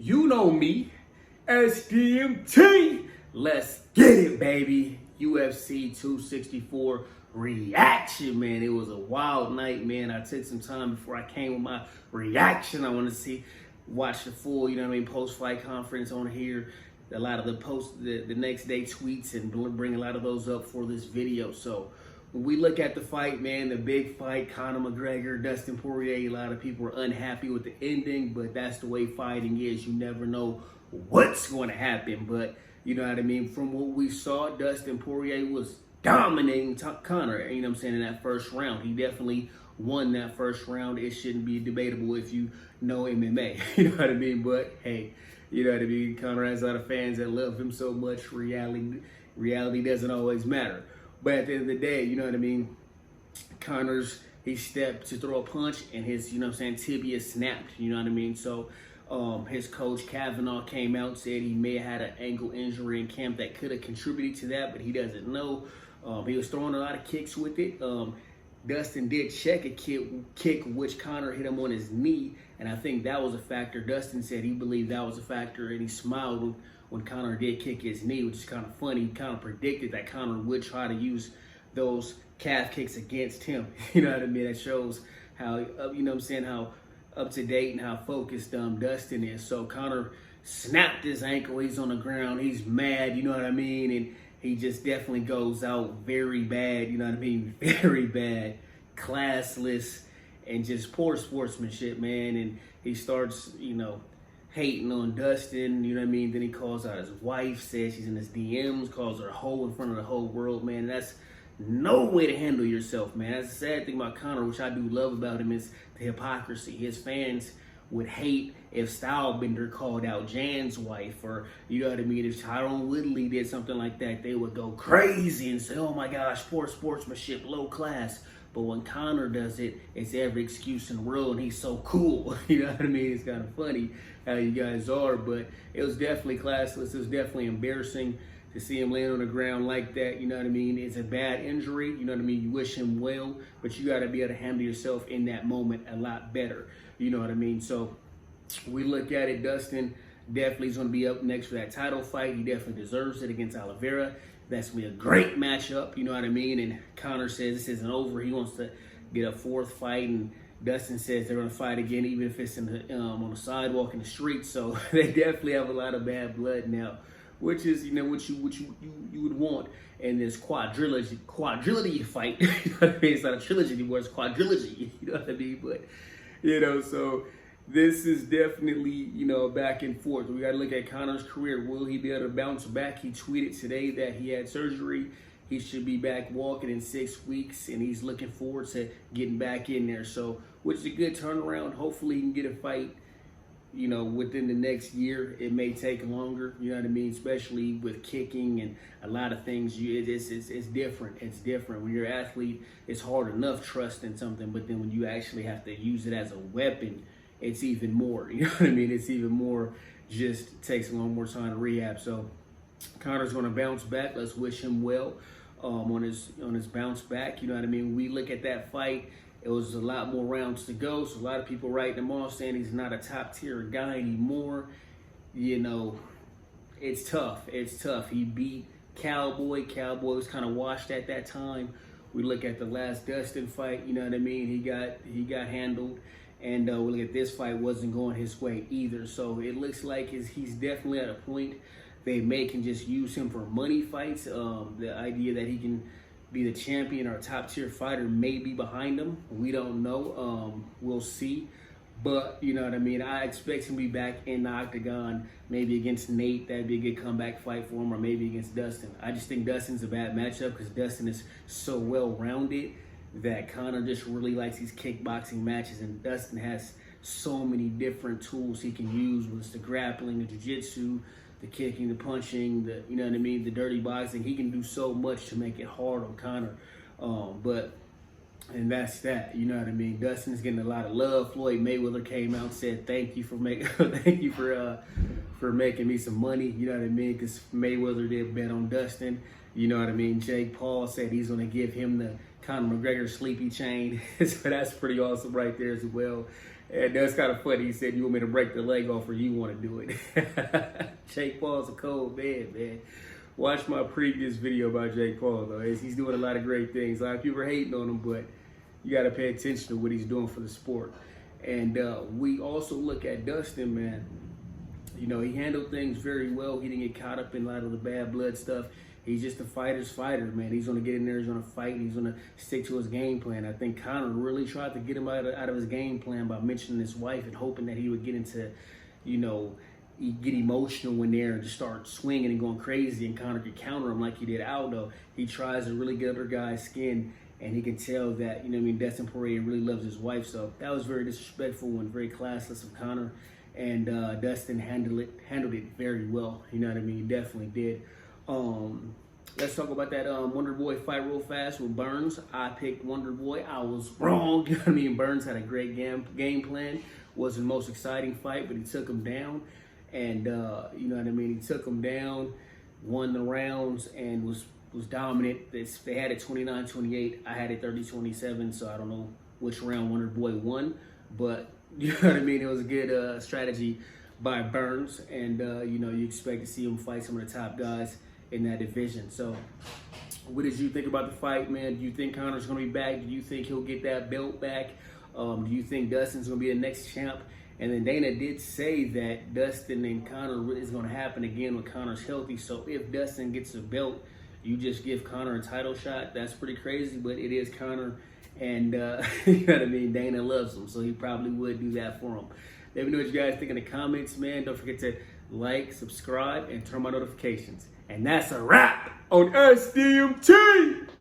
You know me, SDMT. Let's get it, baby. UFC 264 reaction, man. It was a wild night, man. I took some time before I came with my reaction. I want to watch the full, post-fight conference on here. A lot of the next day tweets and bring a lot of those up for this video. So when we look at the fight, man, the big fight, Conor McGregor, Dustin Poirer, a lot of people are unhappy with the ending, but that's the way fighting is. You never know what's going to happen, but you know what I mean? From what we saw, Dustin Poirer was dominating Conor, in that first round. He definitely won that first round. It shouldn't be debatable if you know MMA, you know what I mean? But hey, you know what I mean? Conor has a lot of fans that love him so much. Reality doesn't always matter. But at the end of the day, you know what I mean? He stepped to throw a punch and his, tibia snapped, you know what I mean? So his coach Kavanaugh came out and said he may have had an ankle injury in camp that could have contributed to that, but he doesn't know. He was throwing a lot of kicks with it. Dustin did check a kick which Conor hit him on his knee, and I think that was a factor. Dustin said he believed that was a factor, and he smiled when Conor did kick his knee, which is kind of funny. He kind of predicted that Conor would try to use those calf kicks against him. You know what I mean? That shows how, how up to date and how focused Dustin is. So Conor snapped his ankle. He's on the ground. He's mad, you know what I mean? And he just definitely goes out very bad, you know what I mean? Very bad, classless, and just poor sportsmanship, man. And he starts, hating on Dustin, you know what I mean? Then he calls out his wife, says she's in his DMs, calls her a hoe in front of the whole world, man. That's no way to handle yourself, man. That's the sad thing about Conor, which I do love about him, is the hypocrisy. His fans would hate if Stylebender called out Jan's wife, or, you know what I mean, if Tyrone Woodley did something like that, they would go crazy and say, oh my gosh, poor sportsmanship, low class. But when Conor does it, it's every excuse in the world, and he's so cool. You know what I mean? It's kind of funny how you guys are, but it was definitely classless. It was definitely embarrassing to see him land on the ground like that. You know what I mean? It's a bad injury. You know what I mean? You wish him well, but you got to be able to handle yourself in that moment a lot better. You know what I mean? So we look at it. Dustin definitely is going to be up next for that title fight. He definitely deserves it against Oliveira. That's going to be a great matchup, you know what I mean? And Conor says this isn't over. He wants to get a fourth fight, and Dustin says they're going to fight again, even if it's in the, on the sidewalk in the street. So they definitely have a lot of bad blood now, which is, what you would want in this quadrilogy fight. You know what I mean? It's not a trilogy anymore, it's quadrilogy. You know what I mean? But, so this is definitely, back and forth. We got to look at Conor's career. Will he be able to bounce back? He tweeted today that he had surgery. He should be back walking in 6 weeks, and he's looking forward to getting back in there. So, which is a good turnaround. Hopefully he can get a fight, within the next year. It may take longer, you know what I mean? Especially with kicking and a lot of things. It's different. It's different. When you're an athlete, it's hard enough trusting something, but then when you actually have to use it as a weapon, it's even more, you know what I mean? It's even more, just takes a little more time to rehab. So Conor's going to bounce back. Let's wish him well on his bounce back. You know what I mean? We look at that fight. It was a lot more rounds to go. So a lot of people writing him off, saying he's not a top tier guy anymore. It's tough. It's tough. He beat Cowboy. Cowboy was kind of washed at that time. We look at the last Dustin fight. You know what I mean? He got handled. And we look at this fight, wasn't going his way either. So it looks like he's definitely at a point they can just use him for money fights. The idea that he can be the champion or a top tier fighter may be behind him. We don't know. We'll see. But, you know what I mean? I expect him to be back in the octagon, maybe against Nate. That'd be a good comeback fight for him, or maybe against Dustin. I just think Dustin's a bad matchup because Dustin is so well-rounded that Conor just really likes these kickboxing matches, and Dustin has so many different tools he can use, whether it's the grappling, the jiu-jitsu, the kicking, the punching, the dirty boxing. He can do so much to make it hard on Conor. And that's that, you know what I mean? Dustin's getting a lot of love. Floyd Mayweather came out and said, thank you for making me some money, you know what I mean? Because Mayweather did bet on Dustin, you know what I mean? Jake Paul said he's going to give him the Conor McGregor sleepy chain. So that's pretty awesome right there as well. And that's kind of funny. He said, you want me to break the leg off or you want to do it? Jake Paul's a cold man. Watch my previous video about Jake Paul, though. He's doing a lot of great things. A lot of people are hating on him, but you got to pay attention to what he's doing for the sport. And we also look at Dustin, man. You know, he handled things very well. He didn't get caught up in a lot of the bad blood stuff. He's just a fighter's fighter, man. He's going to get in there, he's going to fight, he's going to stick to his game plan. I think Conor really tried to get him out of his game plan by mentioning his wife and hoping that he would get into, you know, get emotional in there and just start swinging and going crazy, and Conor could counter him like he did Aldo. He tries to really get under guy's skin, and he can tell that, you know what I mean, Dustin Poirer really loves his wife. So that was very disrespectful and very classless of Conor. And Dustin handled it very well. You know what I mean? He definitely did. Let's talk about that Wonder Boy fight real fast with Burns. I picked Wonder Boy. I was wrong. You know what I mean? Burns had a great game plan. Wasn't the most exciting fight, but he took him down. And you know what I mean? He took him down, won the rounds, and was dominant. They had it 29-28. I had it 30-27. So I don't know which round Wonder Boy won, but you know what I mean? It was a good strategy by Burns, and you know, you expect to see him fight some of the top guys in that division. So what did you think about the fight, man? Do you think Conor's going to be back? Do you think he'll get that belt back? Do you think Dustin's going to be the next champ? And then Dana did say that Dustin and Conor is going to happen again when Conor's healthy. So if Dustin gets a belt, you just give Conor a title shot. That's pretty crazy, but it is Conor. And you know what I mean? Dana loves him, so he probably would do that for him. Let me know what you guys think in the comments, man. Don't forget to like, subscribe, and turn on my notifications. And that's a wrap on SDMT.